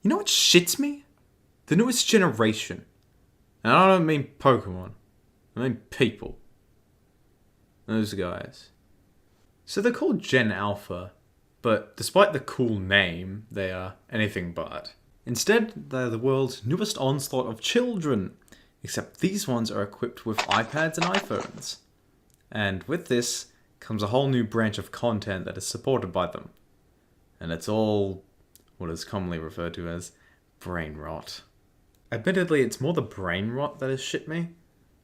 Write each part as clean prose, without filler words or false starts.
You know what shits me? The newest generation. And I don't mean Pokemon. I mean people. Those guys. So they're called Gen Alpha, but despite the cool name, they are anything but. Instead, they're the world's newest onslaught of children, except these ones are equipped with iPads and iPhones. And with this comes a whole new branch of content that is supported by them. And it's all what is commonly referred to as brain rot. Admittedly, it's more the brain rot that has shit me,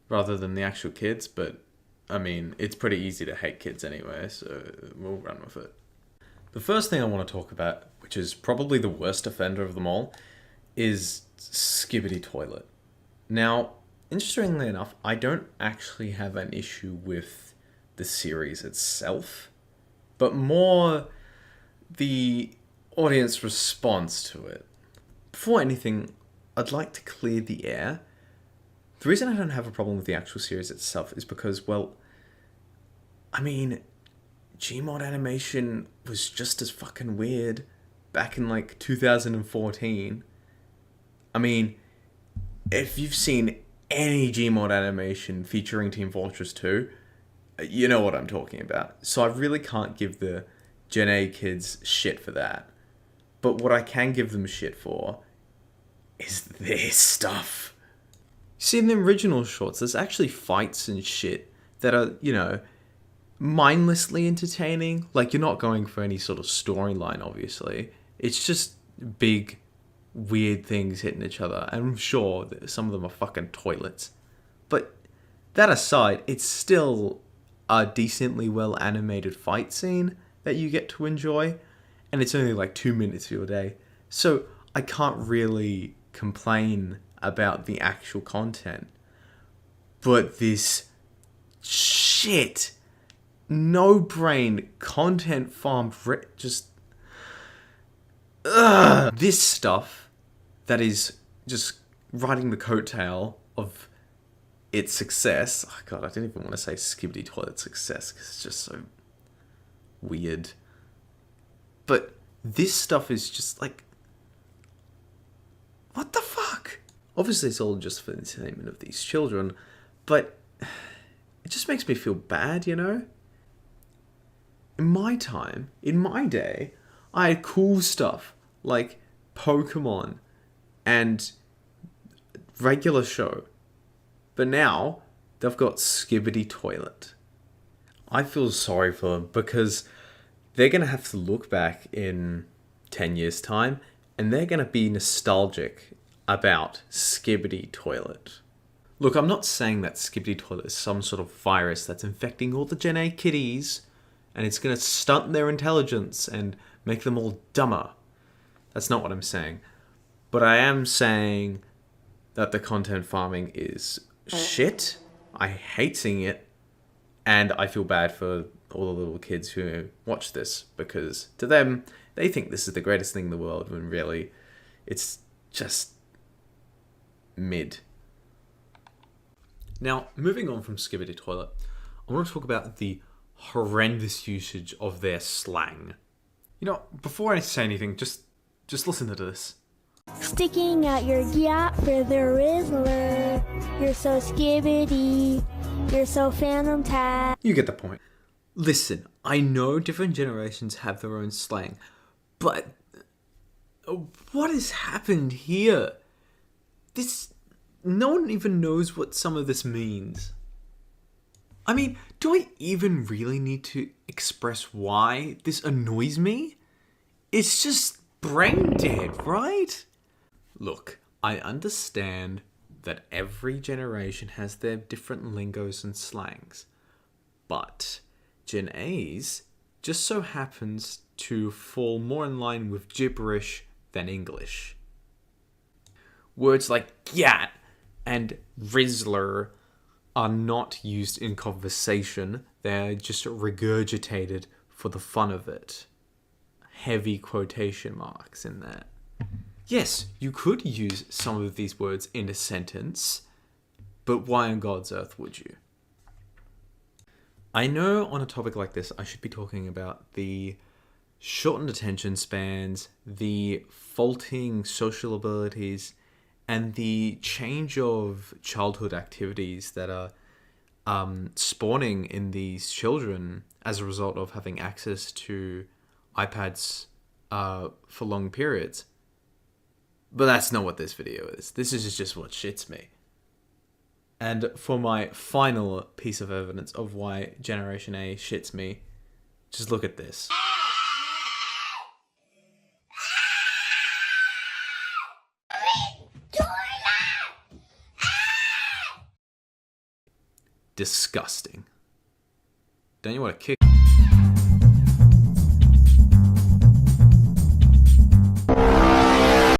rather than the actual kids, but I mean, it's pretty easy to hate kids anyway, so we'll run with it. The first thing I want to talk about, which is probably the worst offender of them all, is Skibidi Toilet. Now, interestingly enough, I don't actually have an issue with the series itself, but more the audience response to it. Before anything, I'd like to clear the air. The reason I don't have a problem with the actual series itself is because, well, I mean, Gmod animation was just as fucking weird back in like 2014. I mean, if you've seen any Gmod animation featuring Team Fortress 2, you know what I'm talking about. So I really can't give the Gen A kids shit for that. But what I can give them shit for is this stuff. See, in the original shorts, there's actually fights and shit that are, mindlessly entertaining. Like, you're not going for any sort of storyline, obviously. It's just big, weird things hitting each other. And I'm sure that some of them are fucking toilets. But that aside, it's still a decently well animated fight scene that you get to enjoy. And it's only like 2 minutes of your day. So I can't really complain about the actual content. But this shit, no brain content farm, just this stuff that is just riding the coattail of its success. Oh god, I didn't even want to say Skibidi Toilet success because it's just so weird. But this stuff is just like, what the fuck? Obviously, it's all just for the entertainment of these children, but it just makes me feel bad, In my time, in my day, I had cool stuff like Pokemon and regular show. But now, they've got Skibidi Toilet. I feel sorry for them because they're going to have to look back in 10 years' time and they're going to be nostalgic about Skibidi Toilet. Look, I'm not saying that Skibidi Toilet is some sort of virus that's infecting all the Gen A kiddies and it's going to stunt their intelligence and make them all dumber. That's not what I'm saying. But I am saying that the content farming is shit. I hate seeing it. And I feel bad for all the little kids who watch this because to them, they think this is the greatest thing in the world when really it's just mid. Now, moving on from Skibidi Toilet, I want to talk about the horrendous usage of their slang. Before I say anything, just listen to this. Sticking out your yacht for the Rizzler. You're so skibbity. You're so phantom tag. You get the point. Listen, I know different generations have their own slang, but what has happened here? No one even knows what some of this means. I mean, do I even really need to express why this annoys me? It's just brain dead, right? Look, I understand that every generation has their different lingos and slangs, but Gen A's just so happens to fall more in line with gibberish than English. Words like gat and Rizzler are not used in conversation. They're just regurgitated for the fun of it. Heavy quotation marks in there. Yes, you could use some of these words in a sentence, but why on God's earth would you? I know on a topic like this, I should be talking about the shortened attention spans, the faulting social abilities, and the change of childhood activities that are spawning in these children as a result of having access to iPads for long periods. But that's not what this video is. This is just what shits me. And for my final piece of evidence of why Generation A shits me, just look at this. Disgusting. Don't you want to kick